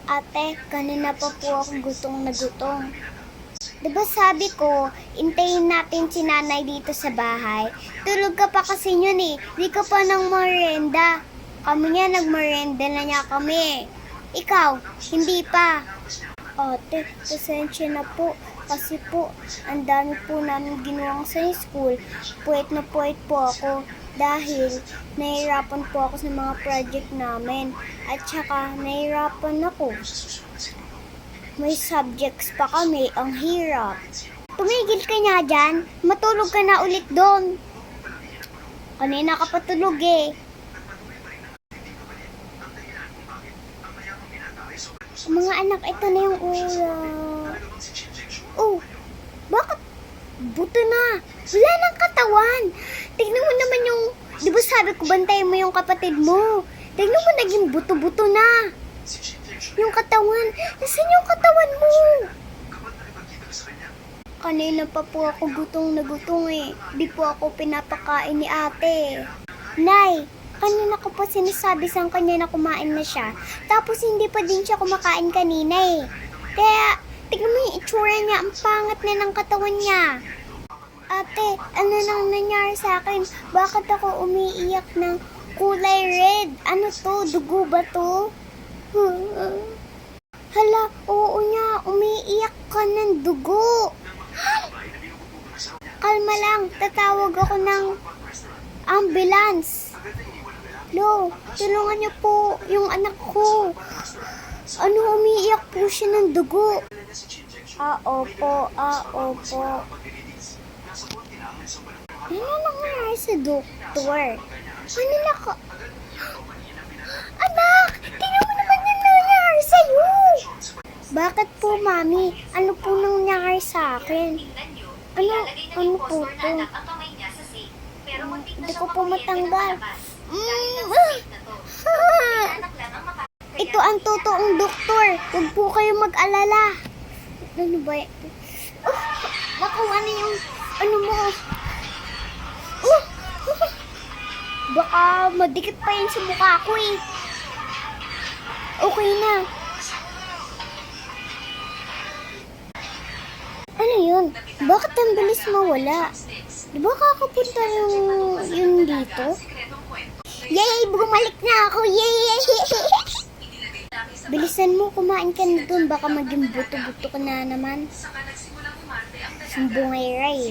Ate, kanina pa po ako gutong na gutong. Diba sabi ko, intayin natin si nanay dito sa bahay. Tulog ka pa kasi yun eh. Di ka pa nang merienda. Kami nga nagmerienda na niya kami. Ikaw, hindi pa. Ate, pasensya na po. Kasi po, ang dami po namin ginawang sa school. Puwet na puwet po ako. Dahil nahihirapan po ako sa mga project namin. At saka nahihirapan ako. May subjects pa kami, ang hirap. Tumigil ka nga dyan, matulog ka na ulit doon. Kanina ka patulog eh. Mga anak, ito na yung ulam. Oh, bakit buto na? Wala nang katawan. Tignan mo naman yung, di ba sabi ko bantayan mo yung kapatid mo? Tignan mo naging buto-buto na. Yung katawan, nasan yung katawan mo? Kanina pa po ako gutong na gutong eh. Di po ako pinapakain ni ate. Nay, kanina ko pa sinasabi sa kanya na kumain na siya. Tapos hindi pa din siya kumakain kanina eh. Kaya, tignan mo yung itsura niya. Ang pangat na ng katawan niya. Ate, ano nang nangyari sa akin? Bakit ako umiiyak ng kulay red? Ano to? Dugo ba to? Hala, oo nga, umiiyak ka ng dugo. Kalma lang, tatawag ako ng ambulance. Lo, tulungan niyo po yung anak ko. Ano, umiiyak po siya ng dugo. Opo. Ano nangyari sa doktor? Ano Anak, tingnan mo naman yung nangyari sa'yo. Bakit po, Mami? Ano po nangyari sa akin? Ano po to? Hindi ko po matanggal. Ito ang totoong doktor. Huwag po kayo mag-alala. Ano ba yan? Nakuha na yung ano mo. Baka madikit pa yan sa mukha ko eh. Okay na. Ano yun? Bakit ang bilis mawala? Di ba kakapunta yung dito? Yay! Bumalik na ako! Yay! Bilisan mo, kumain ka na dun. Baka maging buto-buto ka na naman. Sumbongay ray.